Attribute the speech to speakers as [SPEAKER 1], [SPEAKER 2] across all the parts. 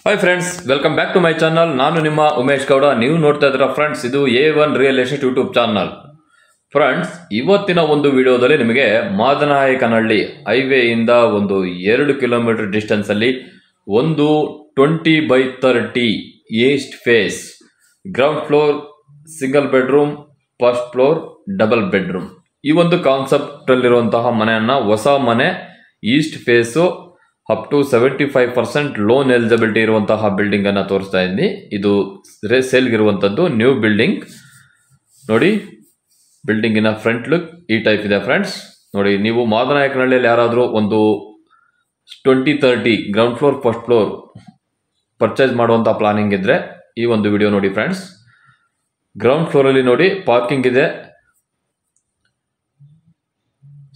[SPEAKER 1] Hi friends, welcome back to my channel. ನಾನು ನಿಮ್ಮ ಉಮೇಶ್ ಗೌಡ. ನೀವು ನೋಡ್ತಾ ಇದ್ದೀರಾ ಫ್ರೆಂಡ್ಸ್, ಇದು A1 real estate YouTube channel. Friends, ಇವತ್ತಿನ ಒಂದು ವಿಡಿಯೋದಲ್ಲಿ ನಿಮಗೆ ಮಾದನಾಯಕನಹಳ್ಳಿ ಹೈವೇಯಿಂದ ಒಂದು 2 ಕಿಲೋಮೀಟರ್ ಡಿಸ್ಟೆನ್ಸ್ ಅಲ್ಲಿ ಒಂದು 20x30 east face ground floor single bedroom, first floor double bedroom, ಈ ಒಂದು ಕಾನ್ಸೆಪ್ಟ್ ಅಲ್ಲಿರುವಂತಹ ಮನೆಯನ್ನ, ಹೊಸ ಮನೆ, east face, up to 75% loan eligibility ಇರುವಂತಹ ಬಿಲ್ಡಿಂಗ್ ಅನ್ನ ತೋರಿಸ್ತಾ ಇದ್ದೀನಿ. ಇದು ಸೇಲ್ಗಿರುವಂತದ್ದು ನ್ಯೂ ಬಿಲ್ಡಿಂಗ್. ನೋಡಿ, ಬಿಲ್ಡಿಂಗಿನ ಫ್ರಂಟ್ ಲುಕ್ ಈ ಟೈಪ್ ಇದೆ ಫ್ರೆಂಡ್ಸ್. ನೋಡಿ, ನೀವು ಮಾದನಾಯಕನಹಳ್ಳಿಯಲ್ಲಿ ಯಾರಾದರೂ ಒಂದು 20-30 ground floor first floor purchase ಮಾಡುವಂತ ಪ್ಲಾನಿಂಗ್ ಇದ್ರೆ ಈ ಒಂದು ವಿಡಿಯೋ ನೋಡಿ ಫ್ರೆಂಡ್ಸ್. ಗ್ರೌಂಡ್ ಫ್ಲೋರ್ ಅಲ್ಲಿ ನೋಡಿ, ಪಾರ್ಕಿಂಗ್ ಇದೆ,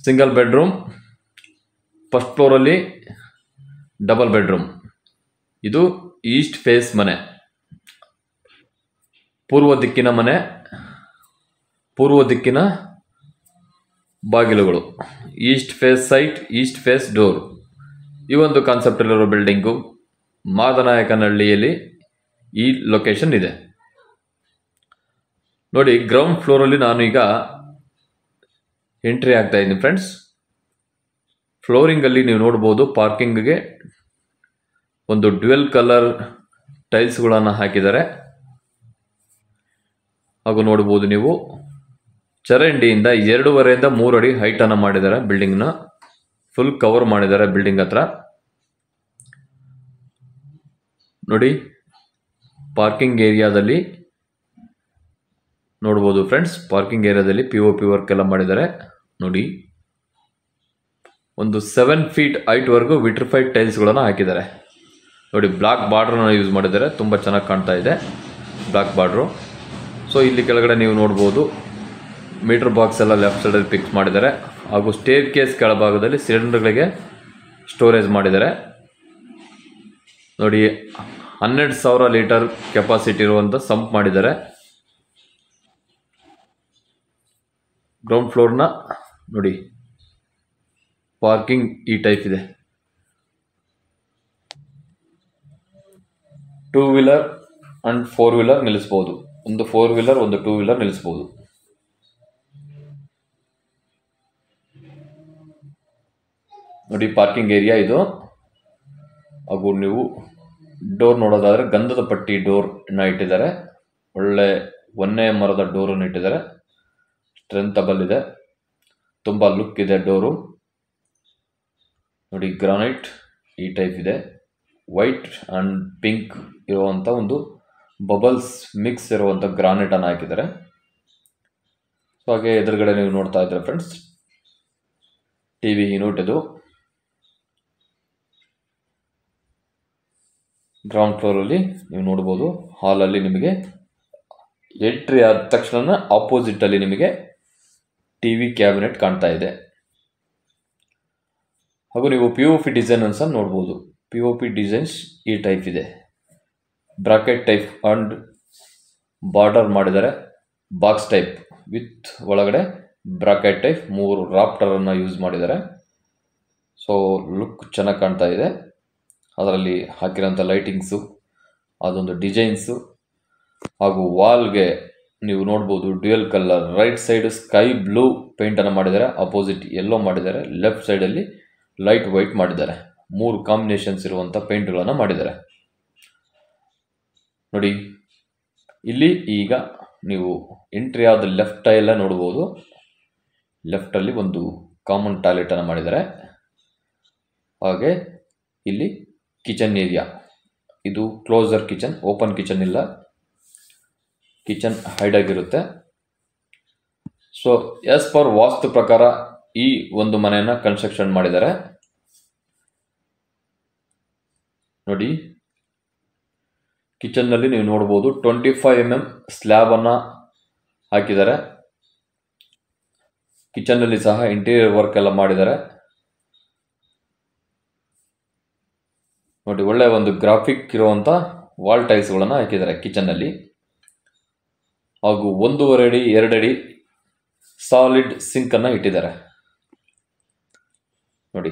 [SPEAKER 1] ಸಿಂಗಲ್ ಬೆಡ್ರೂಮ್, ಫಸ್ಟ್ ಫ್ಲೋರ್ ಅಲ್ಲಿ ಡಬಲ್ ಬೆಡ್ರೂಮ್. ಇದು ಈಸ್ಟ್ ಫೇಸ್ ಮನೆ, ಪೂರ್ವ ದಿಕ್ಕಿನ ಮನೆ, ಪೂರ್ವ ದಿಕ್ಕಿನ ಬಾಗಿಲುಗಳು, east face site, east face door. ಈ ಒಂದು ಕಾನ್ಸೆಪ್ಟ್ ಅಲ್ಲಿರೋ ಬಿಲ್ಡಿಂಗು ಮಾದನಾಯಕನಹಳ್ಳಿಯಲ್ಲಿ ಈ ಲೊಕೇಶನ್ ಇದೆ. ನೋಡಿ, ಗ್ರೌಂಡ್ ಫ್ಲೋರ್ ಅಲ್ಲಿ ನಾನು ಈಗ ಎಂಟ್ರಿ ಆಗ್ತಾ ಇದ್ದೀನಿ ಫ್ರೆಂಡ್ಸ್. ಫ್ಲೋರಿಂಗ್ ಅಲ್ಲಿ ನೀವು ನೋಡಬಹುದು, ಪಾರ್ಕಿಂಗ್ಗೆ ಒಂದು ಡ್ಯುಯಲ್ ಕಲರ್ ಟೈಲ್ಸ್ಗಳನ್ನು ಹಾಕಿದ್ದಾರೆ. ಹಾಗೂ ನೋಡಬಹುದು ನೀವು, ಚರಂಡಿಯಿಂದ 2.5 3 ಅಡಿ ಹೈಟ್ ಅನ್ನ ಮಾಡಿದ್ದಾರೆ. ಬಿಲ್ಡಿಂಗ್ನ ಫುಲ್ ಕವರ್ ಮಾಡಿದ್ದಾರೆ ಬಿಲ್ಡಿಂಗ್ ಹತ್ರ. ನೋಡಿ, ಪಾರ್ಕಿಂಗ್ ಏರಿಯಾದಲ್ಲಿ ನೋಡಬಹುದು ಫ್ರೆಂಡ್ಸ್, ಪಾರ್ಕಿಂಗ್ ಏರಿಯಾದಲ್ಲಿ POP ವರ್ಕ್ ಎಲ್ಲ ಮಾಡಿದ್ದಾರೆ. ನೋಡಿ, ಒಂದು 7 ಫೀಟ್ ಹೈಟ್ ವರೆಗೂ ವಿಟ್ರಿಫೈಡ್ ಟೈಲ್ಸ್ಗಳನ್ನು ಹಾಕಿದ್ದಾರೆ. ನೋಡಿ, ಬ್ಲಾಕ್ ಬಾರ್ಡ್ರನ್ನ ಯೂಸ್ ಮಾಡಿದ್ದಾರೆ, ತುಂಬ ಚೆನ್ನಾಗಿ ಕಾಣ್ತಾ ಇದೆ ಬ್ಲಾಕ್ ಬಾರ್ಡ್ರು. ಸೊ ಇಲ್ಲಿ ಕೆಳಗಡೆ ನೀವು ನೋಡ್ಬೋದು, ಮೀಟರ್ ಬಾಕ್ಸ್ ಎಲ್ಲ ಲೆಫ್ಟ್ ಸೈಡಲ್ಲಿ ಫಿಕ್ಸ್ ಮಾಡಿದ್ದಾರೆ. ಹಾಗೂ ಸ್ಟೇರ್ ಕೇಸ್ ಕೆಳಭಾಗದಲ್ಲಿ ಸಿಲಿಂಡರ್ಗಳಿಗೆ ಸ್ಟೋರೇಜ್ ಮಾಡಿದ್ದಾರೆ. ನೋಡಿ, 12,000 ಲೀಟರ್ ಕೆಪಾಸಿಟಿ ಇರುವಂಥ ಸಂಪ್ ಮಾಡಿದ್ದಾರೆ. ಗ್ರೌಂಡ್ ಫ್ಲೋರ್ನ ನೋಡಿ, ಪಾರ್ಕಿಂಗ್ ಈ ಟೈಪ್ ಇದೆ. 2 ವೀಲರ್ ಅಂಡ್ 4 ವೀಲರ್ ನಿಲ್ಲಿಸಬಹುದು. ಒಂದು 4 ವೀಲರ್, ಒಂದು 2 ವೀಲರ್ ನಿಲ್ಲಿಸಬಹುದು. ನೋಡಿ, ಪಾರ್ಕಿಂಗ್ ಏರಿಯಾ ಇದು. ಹಾಗೂ ನೀವು ಡೋರ್ ನೋಡೋದಾದ್ರೆ ಗಂಧದ ಪಟ್ಟಿ ಡೋರ್ ಇಟ್ಟಿದ್ದಾರೆ. ಒಳ್ಳೆ ಒನ್ನೆ ಮರದ ಡೋರನ್ನು ಇಟ್ಟಿದ್ದಾರೆ. ಸ್ಟ್ರೆಂಥಬಲ್ ಇದೆ, ತುಂಬಾ ಲುಕ್ ಇದೆ ಡೋರು. ನೋಡಿ, ಗ್ರಾನೈಟ್ ಈ ಟೈಪ್ ಇದೆ. ವೈಟ್ ಅಂಡ್ ಪಿಂಕ್ ಇರುವಂತ ಒಂದು ಬಬಲ್ಸ್ ಮಿಕ್ಸ್ ಇರುವಂತ ಗ್ರಾನೈಟ್ ಅನ್ನು ಹಾಕಿದ್ದಾರೆ. ಸೊ ಹಾಗೆ ಎದುರುಗಡೆ ನೀವು ನೋಡ್ತಾ ಇದ್ರೆ ಫ್ರೆಂಡ್ಸ್, ಟಿವಿ ಯೂನಿಟ್ ಇದು. ಗ್ರೌಂಡ್ ಫ್ಲೋರ್ ಅಲ್ಲಿ ನೀವು ನೋಡಬಹುದು, ಹಾಲ್ ಅಲ್ಲಿ ನಿಮಗೆ ಎಂಟ್ರಿ ಆದ ತಕ್ಷಣ ಆಪೋಸಿಟ್ ಅಲ್ಲಿ ನಿಮಗೆ ಟಿವಿ ಕ್ಯಾಬಿನೆಟ್ ಕಾಣ್ತಾ ಇದೆ. ಹಾಗೂ ನೀವು POP ಡಿಸೈನ್ ಅನ್ನು ನೋಡಬಹುದು. POP ಡಿಸೈನ್ಸ್ ಈ ಟೈಪ್ ಇದೆ. ಬ್ರಾಕೆಟ್ ಟೈಪ್ ಅಂಡ್ ಬಾರ್ಡರ್ ಮಾಡಿದ್ದಾರೆ. ಬಾಕ್ಸ್ ಟೈಪ್ ವಿತ್ ಒಳಗಡೆ ಬ್ರಾಕೆಟ್ ಟೈಪ್ 3 ರಾಪ್ಟರ್ ಅನ್ನ ಯೂಸ್ ಮಾಡಿದ್ದಾರೆ. ಸೊ ಲುಕ್ ಚೆನ್ನಾಗಿ ಕಾಣ್ತಾ ಇದೆ. ಅದರಲ್ಲಿ ಹಾಕಿರೋಂಥ ಲೈಟಿಂಗ್ಸು, ಅದೊಂದು ಡಿಸೈನ್ಸು, ಹಾಗೂ ವಾಲ್ಗೆ ನೀವು ನೋಡ್ಬೋದು dual colour. Right side sky blue paint ಅನ್ನು ಮಾಡಿದ್ದಾರೆ, ಅಪೋಸಿಟ್ ಯೆಲ್ಲೋ ಮಾಡಿದ್ದಾರೆ, ಲೆಫ್ಟ್ ಸೈಡ್ ಅಲ್ಲಿ ಲೈಟ್ ವೈಟ್ ಮಾಡಿದ್ದಾರೆ. 3 ಕಾಂಬಿನೇಷನ್ಸ್ ಇರುವಂತ ಪೇಂಟ್ಗಳನ್ನು ಮಾಡಿದ್ದಾರೆ. ನೋಡಿ, ಇಲ್ಲಿ ಈಗ ನೀವು ಎಂಟ್ರಿ ಆದ ಲೆಫ್ಟ್ ಎಲ್ಲ ನೋಡಬಹುದು. ಲೆಫ್ಟ್ ಅಲ್ಲಿ ಒಂದು ಕಾಮನ್ ಟಾಯ್ಲೆಟ್ ಅನ್ನು ಮಾಡಿದ್ದಾರೆ. ಹಾಗೆ ಇಲ್ಲಿ ಕಿಚನ್ ಏರಿಯಾ, ಇದು ಕ್ಲೋಸರ್ ಕಿಚನ್, ಓಪನ್ ಕಿಚನ್ ಇಲ್ಲ, ಕಿಚನ್ ಹೈಡ್ ಆಗಿರುತ್ತೆ. ಸೊ ಆಸ್ ಪರ್ ವಾಸ್ತು ಪ್ರಕಾರ ಈ ಒಂದು ಮನೆಯನ್ನ ಕನ್ಸ್ಟ್ರಕ್ಷನ್ ಮಾಡಿದ್ದಾರೆ. ನೋಡಿ, ಕಿಚನ್ ನಲ್ಲಿ ನೀವು ನೋಡಬಹುದು 25 mm ಸ್ಲ್ಯಾಬ್ ಅನ್ನ ಹಾಕಿದ್ದಾರೆ. ಕಿಚನ್ ನಲ್ಲಿ ಸಹ ಇಂಟೀರಿಯರ್ ವರ್ಕ್ ಎಲ್ಲ ಮಾಡಿದ್ದಾರೆ. ನೋಡಿ, ಒಳ್ಳೆ ಒಂದು ಗ್ರಾಫಿಕ್ ಇರುವಂತ ವಾಲ್ ಟೈಲ್ಸ್ ಗಳನ್ನ ಹಾಕಿದ್ದಾರೆ ಕಿಚನ್ ನಲ್ಲಿ. ಹಾಗೂ 1.5 ಅಡಿ 2 ಅಡಿ ಸಾಲಿಡ್ ಸಿಂಕ್ ಅನ್ನ ಇಟ್ಟಿದ್ದಾರೆ. ನೋಡಿ,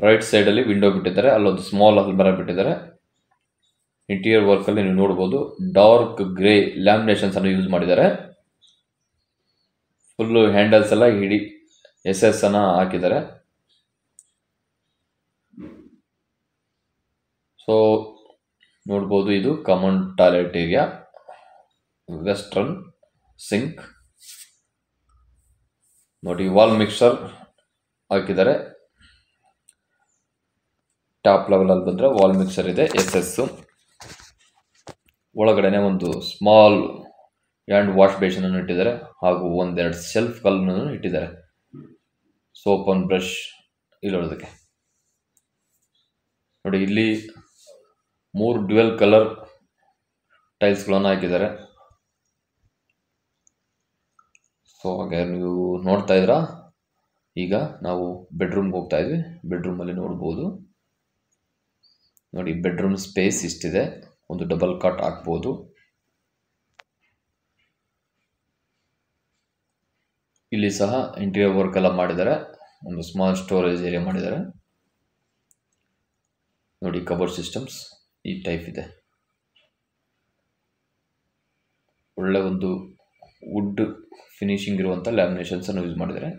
[SPEAKER 1] ರೈಟ್ ಸೈಡಲ್ಲಿ ವಿಂಡೋ ಬಿಟ್ಟಿದ್ದಾರೆ, ಅಲ್ಲೊಂದು ಸ್ಮಾಲ್ ಅಲ್ಮರ ಬಿಟ್ಟಿದ್ದಾರೆ. ಇಂಟೀರಿಯರ್ ವರ್ಕಲ್ಲಿ ನೀವು ನೋಡ್ಬೋದು ಡಾರ್ಕ್ ಗ್ರೇ ಲ್ಯಾಮಿನೇಷನ್ಸ್ ಅನ್ನು ಯೂಸ್ ಮಾಡಿದ್ದಾರೆ. ಫುಲ್ಲು ಹ್ಯಾಂಡಲ್ಸ್ ಎಲ್ಲ ಹಿಡಿ SS ಅನ್ನು ಹಾಕಿದ್ದಾರೆ. ಸೊ ನೋಡ್ಬೋದು ಇದು common toilet area, western sink ನೋಡಿ, ವಾಲ್ ಮಿಕ್ಸರ್ ಹಾಕಿದ್ದಾರೆ. ಟಾಪ್ ಲೆವೆಲಲ್ಲಿ ಬಂದರೆ ವಾಲ್ ಮಿಕ್ಸರ್ ಇದೆ SS. ಒಳಗಡೆನೆ ಒಂದು ಸ್ಮಾಲ್ ಹ್ಯಾಂಡ್ ವಾಶ್ ಬೇಸಿನ್ ಅನ್ನು ಇಟ್ಟಿದ್ದಾರೆ, ಹಾಗೂ ಒಂದೆರಡು ಸೆಲ್ಫ್ ಗಳನ್ನು ಇಟ್ಟಿದ್ದಾರೆ ಸೋಪ್ ಅಂಡ್ ಬ್ರಷ್ ಇಲ್ಲೋದಕ್ಕೆ. ನೋಡಿ ಇಲ್ಲಿ 3 ಡ್ಯುಯಲ್ ಕಲರ್ ಟೈಲ್ಸ್ಗಳನ್ನು ಹಾಕಿದ್ದಾರೆ. ಸೊ ಹಾಗೆ ನೀವು ನೋಡ್ತಾ ಇದ್ರಾ, ಈಗ ನಾವು ಬೆಡ್ರೂಮ್ಗೆ ಹೋಗ್ತಾ ಇದ್ವಿ. ಬೆಡ್ರೂಮಲ್ಲಿ ನೋಡ್ಬೋದು ನೋಡಿ, ಬೆಡ್ರೂಮ್ ಸ್ಪೇಸ್ ಇಷ್ಟಿದೆ, ಒಂದು ಡಬಲ್ ಕಾಟ್ ಹಾಕ್ಬೋದು. ಇಲ್ಲಿ ಸಹ ಇಂಟೀರಿಯರ್ ವರ್ಕ್ ಎಲ್ಲ ಮಾಡಿದ್ದಾರೆ, ಒಂದು ಸ್ಮಾಲ್ ಸ್ಟೋರೇಜ್ ಏರಿಯಾ ಮಾಡಿದ್ದಾರೆ. ನೋಡಿ ಕಬೋರ್ಡ್ ಸಿಸ್ಟಮ್ಸ್ ಈ ಟೈಪ್ ಇದೆ. ಒಳ್ಳೆ ಒಂದು ವುಡ್ ಫಿನಿಶಿಂಗ್ ಇರುವಂಥ ಲ್ಯಾಮಿನೇಷನ್ಸ್ ಅನ್ನು ಯೂಸ್ ಮಾಡಿದ್ದಾರೆ.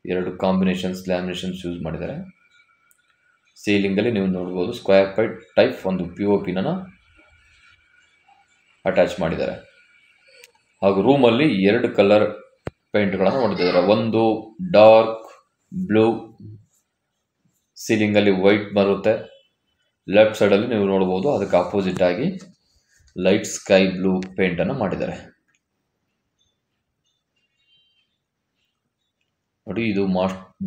[SPEAKER 1] 2 ಕಾಂಬಿನೇಷನ್ಸ್ ಲ್ಯಾಮಿನೇಷನ್ಸ್ ಯೂಸ್ ಮಾಡಿದ್ದಾರೆ. ಸೀಲಿಂಗಲ್ಲಿ ನೀವು ನೋಡ್ಬೋದು ಸ್ಕ್ವೇರ್ ಪೈಟ್ ಟೈಪ್ ಒಂದು POP ಅಟ್ಯಾಚ್ ಮಾಡಿದ್ದಾರೆ. ಹಾಗೂ ರೂಮಲ್ಲಿ 2 ಕಲರ್ ಪೇಂಟ್ಗಳನ್ನು ಹೊಡೆದಿದ್ದಾರೆ. ಒಂದು ಡಾರ್ಕ್ ಬ್ಲೂ, ಸೀಲಿಂಗಲ್ಲಿ ವೈಟ್ ಬರುತ್ತೆ. ಲೆಫ್ಟ್ ಸೈಡಲ್ಲಿ ನೀವು ನೋಡ್ಬೋದು ಅದಕ್ಕೆ ಆಪೋಸಿಟ್ ಆಗಿ ಲೈಟ್ ಸ್ಕೈ ಬ್ಲೂ ಪೇಂಟನ್ನು ಮಾಡಿದ್ದಾರೆ. ನೋಡಿ ಇದು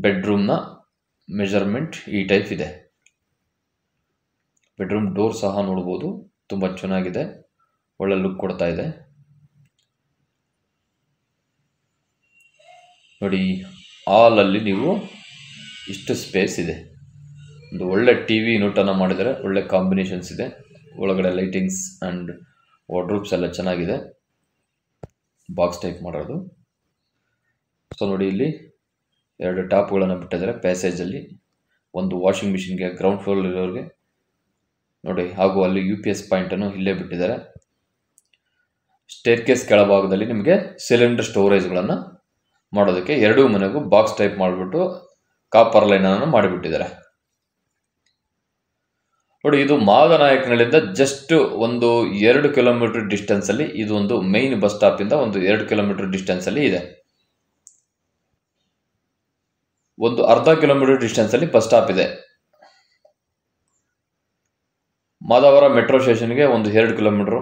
[SPEAKER 1] ಬೆಡ್ರೂಮ್ನ ಮೆಜರ್ಮೆಂಟ್ ಈ ಟೈಪ್ ಇದೆ. ಬೆಡ್ರೂಮ್ ಡೋರ್ ಸಹ ನೋಡ್ಬೋದು, ತುಂಬ ಚೆನ್ನಾಗಿದೆ, ಒಳ್ಳೆ ಲುಕ್ ಕೊಡ್ತಾ ಇದೆ. ನೋಡಿ ಹಾಲಲ್ಲಿ ನೀವು ಇಷ್ಟು ಸ್ಪೇಸ್ ಇದೆ. ಒಂದು ಒಳ್ಳೆ TV ಯೂನಿಟನ್ನು ಮಾಡಿದರೆ, ಒಳ್ಳೆ ಕಾಂಬಿನೇಷನ್ಸ್ ಇದೆ. ಒಳಗಡೆ ಲೈಟಿಂಗ್ಸ್ ಆ್ಯಂಡ್ ವಾರ್ಡ್ರೋಬ್ಸ್ ಎಲ್ಲ ಚೆನ್ನಾಗಿದೆ, ಬಾಕ್ಸ್ ಟೈಪ್ ಮಾಡೋದು. ಸೊ ನೋಡಿ ಇಲ್ಲಿ 2 ಟಾಪ್ಗಳನ್ನು ಬಿಟ್ಟಿದ್ದಾರೆ ಪ್ಯಾಸೇಜಲ್ಲಿ, ಒಂದು ವಾಷಿಂಗ್ ಮಿಷಿನ್ಗೆ ಗ್ರೌಂಡ್ ಫ್ಲೋರ್ ಇರೋರಿಗೆ ನೋಡಿ, ಹಾಗೂ ಅಲ್ಲಿ UPS ಪಾಯಿಂಟನ್ನು ಇಲ್ಲೇ ಬಿಟ್ಟಿದ್ದಾರೆ. ಸ್ಟೇರ್ಕೇಸ್ ಕೆಳಭಾಗದಲ್ಲಿ ನಿಮಗೆ ಸಿಲಿಂಡರ್ ಸ್ಟೋರೇಜ್ಗಳನ್ನು ಮಾಡೋದಕ್ಕೆ 2 ಮನೆಗೂ ಬಾಕ್ಸ್ ಟೈಪ್ ಮಾಡಿಬಿಟ್ಟು ಕಾಪರ್ ಲೈನನ್ನು ಮಾಡಿಬಿಟ್ಟಿದ್ದಾರೆ. ನೋಡಿ ಇದು ಮಾದನಾಯಕನಹಳ್ಳಿಯಿಂದ ಜಸ್ಟ್ ಒಂದು 2 ಕಿಲೋಮೀಟರ್ ಡಿಸ್ಟೆನ್ಸಲ್ಲಿ, ಇದು ಒಂದು ಮೈನ್ ಬಸ್ ಸ್ಟಾಪಿಂದ ಒಂದು 2 ಕಿಲೋಮೀಟರ್ ಡಿಸ್ಟೆನ್ಸಲ್ಲಿ ಇದೆ. ಒಂದು ಅರ್ಧ ಕಿಲೋಮೀಟರ್ ಡಿಸ್ಟೆನ್ಸಲ್ಲಿ ಬಸ್ ಸ್ಟಾಪ್ ಇದೆ. ಮಾದಾವರ ಮೆಟ್ರೋ ಸ್ಟೇಷನ್ಗೆ ಒಂದು 2 ಕಿಲೋಮೀಟ್ರು,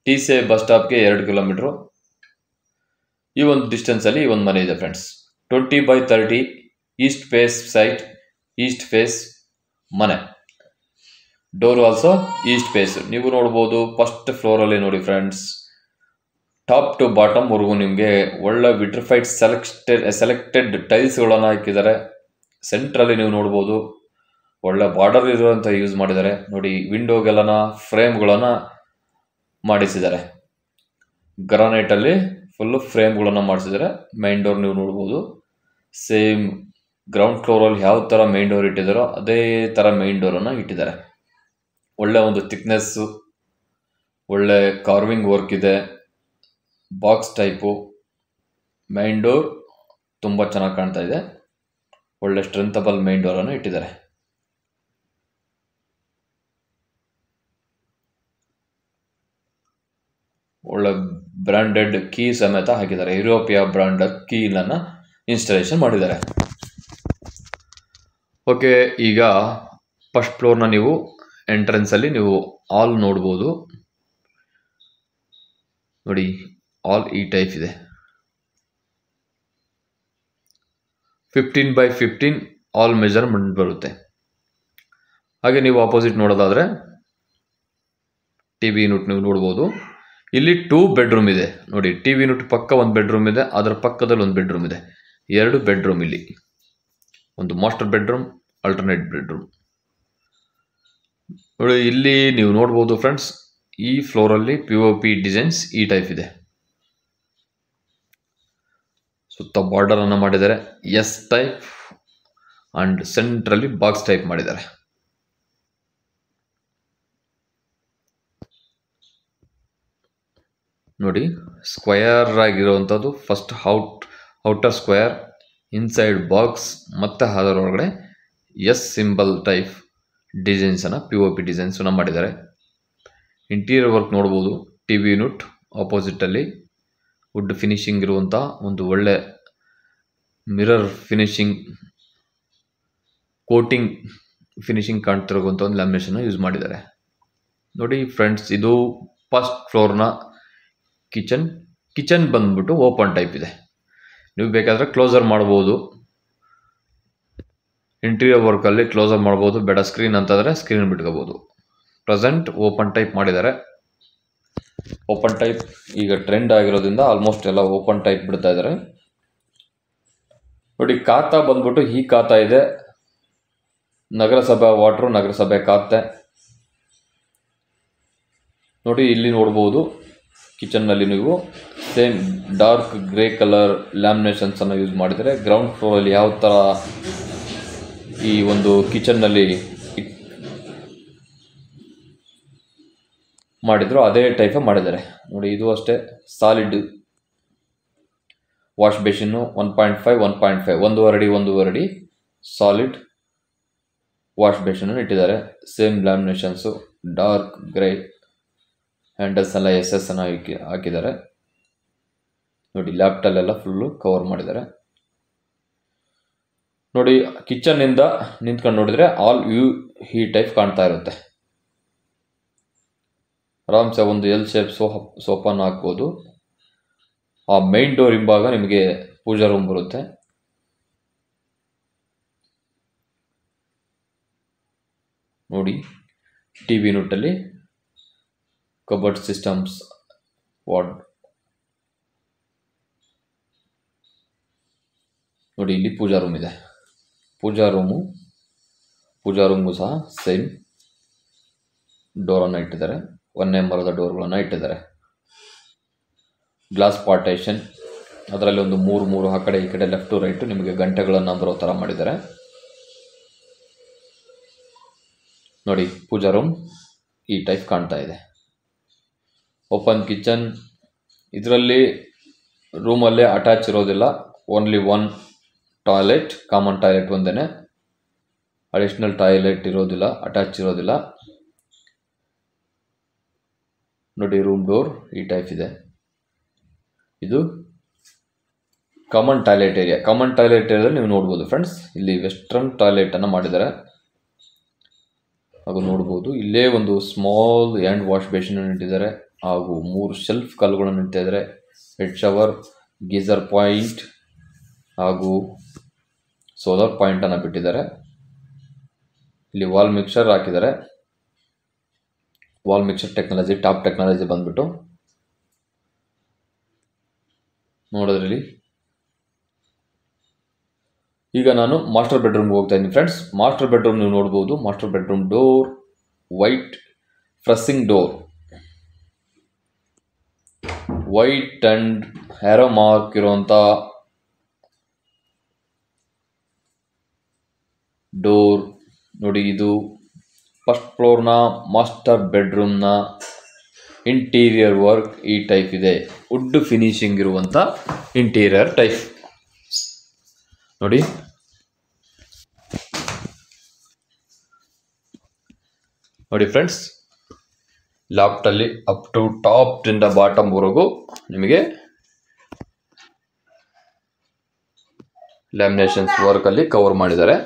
[SPEAKER 1] TCI ಬಸ್ ಸ್ಟಾಪ್ಗೆ 2 ಕಿಲೋಮೀಟ್ರು. ಈ ಒಂದು ಡಿಸ್ಟೆನ್ಸಲ್ಲಿ ಈ ಒಂದು ಮನೆ ಇದೆ friends. 20/30 east face site, east face ಮನೆ. Door also east face. ನೀವು ನೋಡ್ಬೋದು ಫಸ್ಟ್ ಫ್ಲೋರಲ್ಲಿ ನೋಡಿ ಫ್ರೆಂಡ್ಸ್, ಟಾಪ್ ಟು ಬಾಟಮ್ ವರೆಗೂ ನಿಮಗೆ ಒಳ್ಳೆ ವಿಟ್ರಿಫೈಡ್ ಸೆಲೆಕ್ಟೆಡ್ ಟೈಲ್ಸ್ಗಳನ್ನು ಹಾಕಿದ್ದಾರೆ. ಸೆಂಟ್ರಲ್ಲಿ ನೀವು ನೋಡ್ಬೋದು ಒಳ್ಳೆ ಬಾರ್ಡರ್ ಇರುವಂಥ ಯೂಸ್ ಮಾಡಿದ್ದಾರೆ. ನೋಡಿ ವಿಂಡೋಗೆಲ್ಲ ಫ್ರೇಮ್ಗಳನ್ನು ಮಾಡಿಸಿದ್ದಾರೆ, ಗ್ರಾನೈಟಲ್ಲಿ ಫುಲ್ಲು ಫ್ರೇಮ್ಗಳನ್ನು ಮಾಡಿಸಿದ್ದಾರೆ. ಮೈನ್ ಡೋರ್ ನೀವು ನೋಡ್ಬೋದು, ಸೇಮ್ ಗ್ರೌಂಡ್ ಫ್ಲೋರಲ್ಲಿ ಯಾವ ಥರ ಮೈನ್ ಡೋರ್ ಇಟ್ಟಿದ್ದಾರೋ ಅದೇ ಥರ ಮೈನ್ ಡೋರನ್ನು ಇಟ್ಟಿದ್ದಾರೆ. ಒಳ್ಳೆ ಒಂದು ಥಿಕ್ನೆಸ್ಸು, ಒಳ್ಳೆ ಕಾರ್ವಿಂಗ್ ವರ್ಕ್ ಇದೆ, ಬಾಕ್ಸ್ ಟೈಪು ಮೈನ್ ಡೋರ್ ತುಂಬ ಚೆನ್ನಾಗಿ ಕಾಣ್ತಾ ಇದೆ. ಒಳ್ಳೆ ಸ್ಟ್ರೆಂಥಬಲ್ ಮೈನ್ ಡೋರನ್ನು ಇಟ್ಟಿದ್ದಾರೆ. ಒಳ್ಳೆ ಬ್ರ್ಯಾಂಡೆಡ್ ಕೀ ಸಮೇತ ಹಾಕಿದ್ದಾರೆ. ಯುರೋಪಿಯಾ ಬ್ರ್ಯಾಂಡ್ ಕೀಲನ್ನು ಇನ್ಸ್ಟಾಲೇಷನ್ ಮಾಡಿದ್ದಾರೆ. ಓಕೆ, ಈಗ ಫಸ್ಟ್ ಫ್ಲೋರ್ನ ನೀವು ಎಂಟ್ರೆನ್ಸಲ್ಲಿ ನೀವು ಹಾಲ್ ನೋಡ್ಬೋದು. ನೋಡಿ ಹಾಲ್ ಈ ಟೈಪ್ ಇದೆ. 15/15 ಹಾಲ್ ಮೆಜರ್ಮೆಂಟ್ ಬರುತ್ತೆ. ಹಾಗೆ ನೀವು ಆಪೋಸಿಟ್ ನೋಡೋದಾದರೆ TV ಯೂನಿಟ್ ನೀವು ನೋಡ್ಬೋದು. ಇಲ್ಲಿ 2 ಬೆಡ್ರೂಮ್ ಇದೆ. ನೋಡಿ TV ಯೂನಿಟ್ ಪಕ್ಕ ಒಂದು ಬೆಡ್ರೂಮ್ ಇದೆ, ಅದರ ಪಕ್ಕದಲ್ಲಿ ಒಂದು ಬೆಡ್ರೂಮ್ ಇದೆ. 2 ಬೆಡ್ರೂಮ್ ಇಲ್ಲಿ, ಒಂದು ಮಾಸ್ಟರ್ ಬೆಡ್ರೂಮ್, ಅಲ್ಟರ್ನೇಟ್ ಬೆಡ್ರೂಮ್. ನೋಡಿ ಇಲ್ಲಿ ನೀವು ನೋಡ್ಬೋದು ಫ್ರೆಂಡ್ಸ್, ಈ ಫ್ಲೋರಲ್ಲಿ POP ಡಿಸೈನ್ಸ್ ಈ ಟೈಪ್ ಇದೆ. ಸುತ್ತ ಬಾರ್ಡರ್ ಅನ್ನು ಮಾಡಿದ್ದಾರೆ. S ಟೈಪ್ ಅಂಡ್ ಸೆಂಟ್ರಲ್ಲಿ ಬಾಕ್ಸ್ ಟೈಪ್ ಮಾಡಿದ್ದಾರೆ. ನೋಡಿ, ಸ್ಕ್ವಯರ್ ಆಗಿರುವಂಥದ್ದು first outer square, inside box, ಮತ್ತು ಅದರೊಳಗಡೆ ಎಸ್ ಸಿಂಬಲ್ ಟೈಪ್ ಡಿಸೈನ್ಸನ್ನು POP ಡಿಸೈನ್ಸನ್ನು ಮಾಡಿದ್ದಾರೆ. ಇಂಟೀರಿಯರ್ ವರ್ಕ್ ನೋಡ್ಬೋದು. TV ಯೂನಿಟ್ ಆಪೋಸಿಟಲ್ಲಿ ವುಡ್ ಫಿನಿಶಿಂಗ್ ಇರುವಂಥ ಒಂದು ಒಳ್ಳೆ ಮಿರರ್ ಫಿನಿಶಿಂಗ್ ಕೋಟಿಂಗ್ ಫಿನಿಶಿಂಗ್ ಕಾಣ್ತಿರುವಂಥ ಒಂದು ಲ್ಯಾಮಿನೇಷನ್ನ ಯೂಸ್ ಮಾಡಿದ್ದಾರೆ. ನೋಡಿ ಫ್ರೆಂಡ್ಸ್, ಇದು ಫಸ್ಟ್ ಫ್ಲೋರ್ನ ಕಿಚನ್ ಬಂದ್ಬಿಟ್ಟು ಓಪನ್ ಟೈಪ್ ಇದೆ. ನೀವು ಬೇಕಾದರೆ ಕ್ಲೋಸರ್ ಮಾಡ್ಬೋದು. ಇಂಟೀರಿಯರ್ ವರ್ಕಲ್ಲಿ ಕ್ಲೋಸರ್ ಮಾಡ್ಬೋದು. ಬೇಡ ಸ್ಕ್ರೀನ್ ಅಂತಂದರೆ ಸ್ಕ್ರೀನ್ ಬಿಟ್ಕೋಬೋದು. ಪ್ರೆಸೆಂಟ್ ಓಪನ್ ಟೈಪ್ ಮಾಡಿದ್ದಾರೆ. ಓಪನ್ ಟೈಪ್ ಈಗ ಟ್ರೆಂಡ್ ಆಗಿರೋದ್ರಿಂದ ಆಲ್ಮೋಸ್ಟ್ ಎಲ್ಲ ಓಪನ್ ಟೈಪ್ ಬಿಡ್ತಾ ಇದ್ದಾರೆ. ನೋಡಿ, ಖಾತಾ ಬಂದ್ಬಿಟ್ಟು ಈ ಖಾತಾ ಇದೆ. ನಗರಸಭೆ ವಾಟ್ರು, ನಗರಸಭೆ ಖಾತೆ. ನೋಡಿ, ಇಲ್ಲಿ ನೋಡ್ಬೋದು ಕಿಚನ್ನಲ್ಲಿ ನೀವು ಸೇಮ್ ಡಾರ್ಕ್ ಗ್ರೇ ಕಲರ್ ಲ್ಯಾಮಿನೇಷನ್ಸನ್ನು ಯೂಸ್ ಮಾಡಿದರೆ. ಗ್ರೌಂಡ್ ಫ್ಲೋರಲ್ಲಿ ಯಾವ ಥರ ಈ ಒಂದು ಕಿಚನ್ನಲ್ಲಿ ಮಾಡಿದ್ರು ಅದೇ ಟೈಪ್ ಮಾಡಿದ್ದಾರೆ. ನೋಡಿ, ಇದು ಅಷ್ಟೇ ಸಾಲಿಡ್ ವಾಶ್ ಬೇಸಿನ್ನು 1.5 1.5 ಅಡಿ ಸಾಲಿಡ್ ವಾಶ್ ಬೇಸಿನ್ನು ಇಟ್ಟಿದ್ದಾರೆ. ಸೇಮ್ ಲ್ಯಾಮಿನೇಷನ್ಸು, ಡಾರ್ಕ್ ಗ್ರೇ ಹ್ಯಾಂಡಲ್ಸ್ ಎಲ್ಲ SS ಅನ್ನು ಹಾಕಿದ್ದಾರೆ. ನೋಡಿ, ಲ್ಯಾಪ್ಟಲ್ಲೆಲ್ಲ ಫುಲ್ಲು ಕವರ್ ಮಾಡಿದ್ದಾರೆ. ನೋಡಿ, ಕಿಚನ್ನಿಂದ ನಿಂತ್ಕೊಂಡು ನೋಡಿದರೆ ಆಲ್ ವ್ಯೂ ಈ ಟೈಪ್ ಕಾಣ್ತಾ ಇರುತ್ತೆ. ಆರಾಮ್ಸೆ ಒಂದು L ಶೇಪ್ ಸೋಫಾನ ಹಾಕ್ಬೋದು. ಆ ಮೈನ್ ಡೋರ್ ಹಿಂಭಾಗ ನಿಮಗೆ ಪೂಜಾ ರೂಮ್ ಬರುತ್ತೆ. ನೋಡಿ, TV ಯೂನಿಟಲ್ಲಿ ಕಬರ್ಡ್ ಸಿಸ್ಟಮ್ಸ್, ವಾರ್ಡ್. ನೋಡಿ, ಇಲ್ಲಿ ಪೂಜಾ ರೂಮ್ ಇದೆ. ಪೂಜಾ ರೂಮ್ಗೂ ಸಹ ಸೇಮ್ ಡೋರನ್ನು ಇಟ್ಟಿದ್ದಾರೆ. 1 ಮರದ ಡೋರ್ಗಳನ್ನು ಇಟ್ಟಿದ್ದಾರೆ. ಗ್ಲಾಸ್ ಪಾರ್ಟೇಷನ್, ಅದರಲ್ಲಿ ಒಂದು 3 ಆ ಕಡೆ ಈ ಕಡೆ ಲೆಫ್ಟ್ ಟು ರೈಟು ನಿಮಗೆ ಗಂಟೆಗಳನ್ನು ಬರೋ ಥರ ಮಾಡಿದ್ದಾರೆ. ನೋಡಿ, ಪೂಜಾ ರೂಮ್ ಈ ಟೈಪ್ ಕಾಣ್ತಾ ಇದೆ. Open kitchen. ಇದರಲ್ಲಿ ರೂಮಲ್ಲೇ ಅಟ್ಯಾಚ್ ಇರೋದಿಲ್ಲ. ಓನ್ಲಿ 1 ಟಾಯ್ಲೆಟ್, ಕಾಮನ್ ಟಾಯ್ಲೆಟ್ ಒಂದೇ. ಅಡಿಷ್ನಲ್ ಟಾಯ್ಲೆಟ್ ಇರೋದಿಲ್ಲ, ಅಟ್ಯಾಚ್ ಇರೋದಿಲ್ಲ. ನೋಡಿ, ರೂಮ್ ಡೋರ್ ಈ ಟೈಪ್ ಇದೆ. ಇದು common toilet area. Common toilet ಏರಿಯಾದಲ್ಲಿ ನೀವು ನೋಡ್ಬೋದು ಫ್ರೆಂಡ್ಸ್, ಇಲ್ಲಿ ವೆಸ್ಟರ್ನ್ ಟಾಯ್ಲೆಟನ್ನು ಮಾಡಿದ್ದಾರೆ. ಹಾಗೂ ನೋಡ್ಬೋದು ಇಲ್ಲೇ ಒಂದು ಸ್ಮಾಲ್ ಹ್ಯಾಂಡ್ ವಾಶ್ ಬೇಸಿನ್ ಇಟ್ಟಿದ್ದಾರೆ. ಹಾಗೂ 3 ಶೆಲ್ಫ್ ಕಲ್ಲುಗಳನ್ನು ಇಟ್ಟಿದ್ದಾರೆ. ಹೆಡ್ ಶವರ್, ಗೀಸರ್ ಪಾಯಿಂಟ್ ಹಾಗೂ ಸೋಲಾರ್ ಪಾಯಿಂಟನ್ನು ಬಿಟ್ಟಿದ್ದಾರೆ. ಇಲ್ಲಿ ವಾಲ್ ಮಿಕ್ಸರ್ ಹಾಕಿದ್ದಾರೆ. Wall mixer technology, top technology ಬಂದ್ಬಿಟ್ಟು ನೋಡೋದ್ರಲ್ಲಿ. ಈಗ ನಾನು ಮಾಸ್ಟರ್ ಬೆಡ್ರೂಮ್ಗೆ ಹೋಗ್ತಾ ಇದ್ದೀನಿ ಫ್ರೆಂಡ್ಸ್. ಮಾಸ್ಟರ್ ಬೆಡ್ರೂಮ್ ನೀವು ನೋಡ್ಬೋದು. Master bedroom door white pressing door, white and arrow mark ಇರುವಂಥ ಡೋರ್. ನೋಡಿ, ಇದು ಫಸ್ಟ್ ಫ್ಲೋರ್ನ ಮಾಸ್ಟರ್ ಬೆಡ್ರೂಮ್ನ ಇಂಟೀರಿಯರ್ ವರ್ಕ್ ಈ ಟೈಪ್ ಇದೆ. ವುಡ್ ಫಿನಿಶಿಂಗ್ ಇರುವಂಥ ಇಂಟೀರಿಯರ್ ಟೈಪ್. ನೋಡಿ, ಫ್ರೆಂಡ್ಸ್, ಲಾಫ್ಟಲ್ಲಿ ಅಪ್ ಟು ಟಾಪ್ನಿಂದ ಬಾಟಮ್ವರೆಗೂ ನಿಮಗೆ ಲ್ಯಾಮಿನೇಷನ್ಸ್ ವರ್ಕಲ್ಲಿ ಕವರ್ ಮಾಡಿದ್ದಾರೆ.